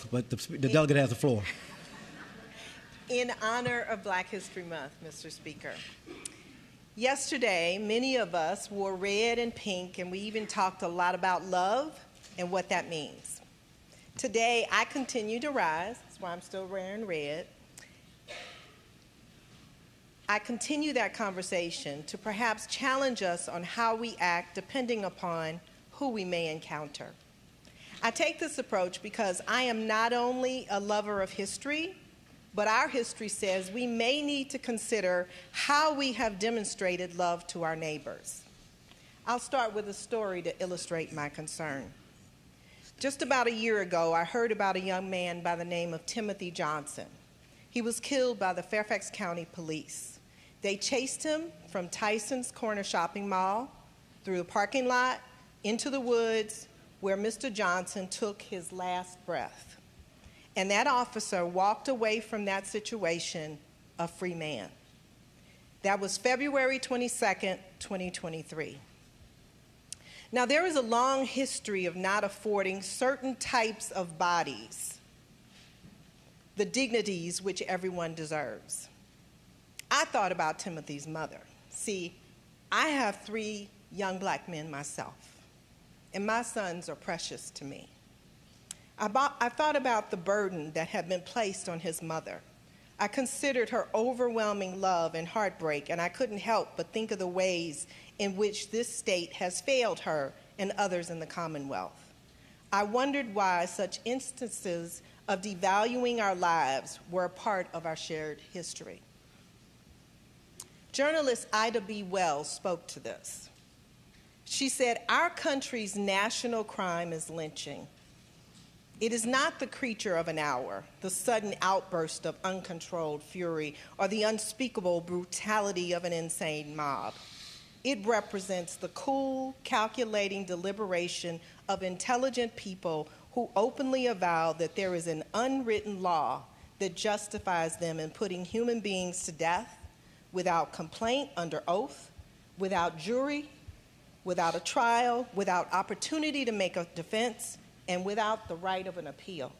But the delegate has the floor. In honor of Black History Month, Mr. Speaker. Yesterday, many of us wore red and pink, and we even talked a lot about love and what that means. Today, I continue to rise. That's why I'm still wearing red. I continue that conversation to perhaps challenge us on how we act depending upon who we may encounter. I take this approach because I am not only a lover of history, but our history says we may need to consider how we have demonstrated love to our neighbors. I'll start with a story to illustrate my concern. Just about a year ago, I heard about a young man by the name of Timothy Johnson. He was killed by the Fairfax County Police. They chased him from Tyson's Corner Shopping Mall, through the parking lot, into the woods, where Mr. Johnson took his last breath. And that officer walked away from that situation a free man. That was February 22nd, 2023. Now, there is a long history of not affording certain types of bodies the dignities which everyone deserves. I thought about Timothy's mother. See, I have 3 young Black men myself, and my sons are precious to me. I thought about the burden that had been placed on his mother. I considered her overwhelming love and heartbreak, and I couldn't help but think of the ways in which this state has failed her and others in the Commonwealth. I wondered why such instances of devaluing our lives were a part of our shared history. Journalist Ida B. Wells spoke to this. She said, "Our country's national crime is lynching. It is not the creature of an hour, the sudden outburst of uncontrolled fury, or the unspeakable brutality of an insane mob. It represents the cool, calculating deliberation of intelligent people who openly avow that there is an unwritten law that justifies them in putting human beings to death without complaint under oath, without jury, without a trial, without opportunity to make a defense, and without the right of an appeal."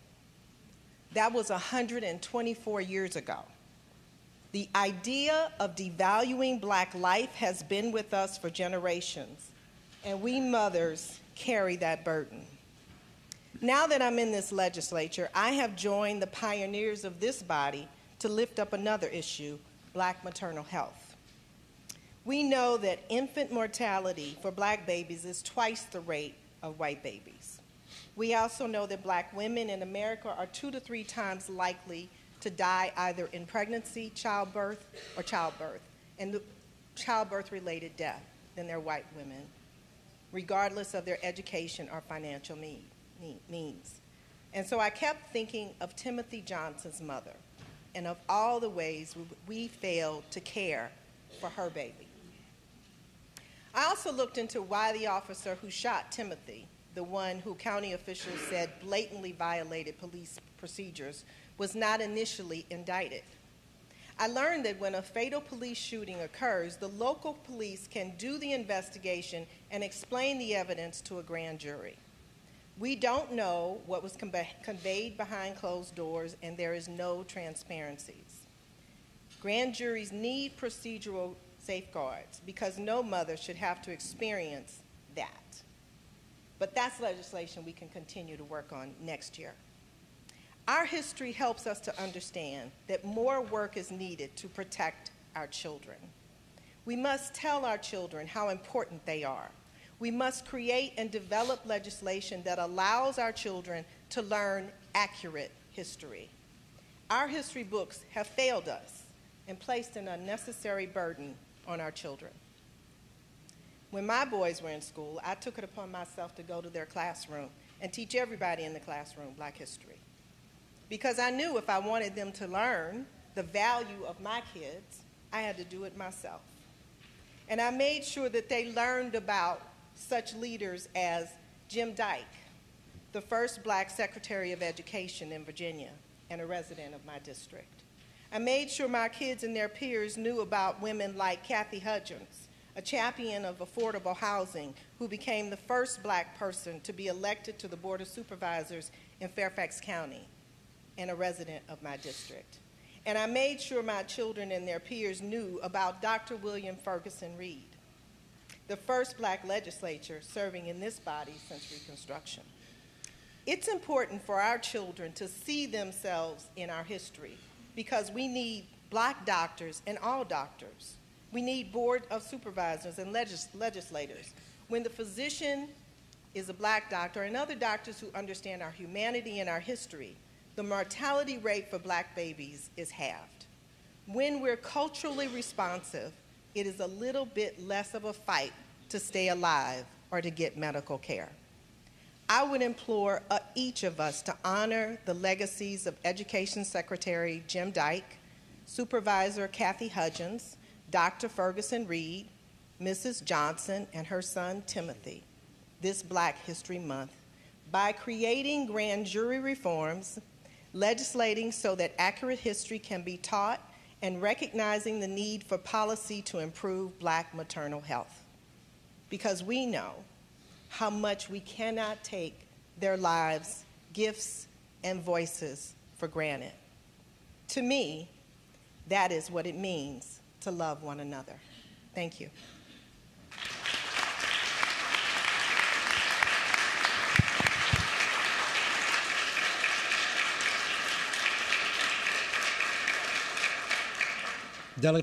That was 124 years ago. The idea of devaluing Black life has been with us for generations, and we mothers carry that burden. Now that I'm in this legislature, I have joined the pioneers of this body to lift up another issue, Black maternal health. We know that infant mortality for Black babies is twice the rate of white babies. We also know that Black women in America are 2 to 3 times likely to die either in pregnancy, childbirth, and childbirth-related death than their white women, regardless of their education or financial means. And so I kept thinking of Timothy Johnson's mother and of all the ways we failed to care for her baby. I also looked into why the officer who shot Timothy, the one who county officials said blatantly violated police procedures, was not initially indicted. I learned that when a fatal police shooting occurs, the local police can do the investigation and explain the evidence to a grand jury. We don't know what was conveyed behind closed doors, and there is no transparencies. Grand juries need procedural safeguards because no mother should have to experience that. But that's legislation we can continue to work on next year. Our history helps us to understand that more work is needed to protect our children. We must tell our children how important they are. We must create and develop legislation that allows our children to learn accurate history. Our history books have failed us and placed an unnecessary burden on our children. When my boys were in school, I took it upon myself to go to their classroom and teach everybody in the classroom Black history, because I knew if I wanted them to learn the value of my kids, I had to do it myself. And I made sure that they learned about such leaders as Jim Dyke, the first Black Secretary of Education in Virginia and a resident of my district. I made sure my kids and their peers knew about women like Kathy Hudgens, a champion of affordable housing who became the first black person to be elected to the Board of Supervisors in Fairfax County and a resident of my district. And I made sure my children and their peers knew about Dr. William Ferguson Reed, the first black legislator serving in this body since Reconstruction. It's important for our children to see themselves in our history because we need black doctors and all doctors. We need board of supervisors and legislators. When the physician is a black doctor and other doctors who understand our humanity and our history, the mortality rate for black babies is halved. When we're culturally responsive, it is a little bit less of a fight to stay alive or to get medical care. I would implore each of us to honor the legacies of Education Secretary Jim Dyke, Supervisor Kathy Hudgens, Dr. Ferguson Reed, Mrs. Johnson, and her son Timothy this Black History Month by creating grand jury reforms, legislating so that accurate history can be taught, and recognizing the need for policy to improve black maternal health. Because we know how much we cannot take their lives, gifts, and voices for granted. To me, that is what it means to love one another. Thank you. Delegate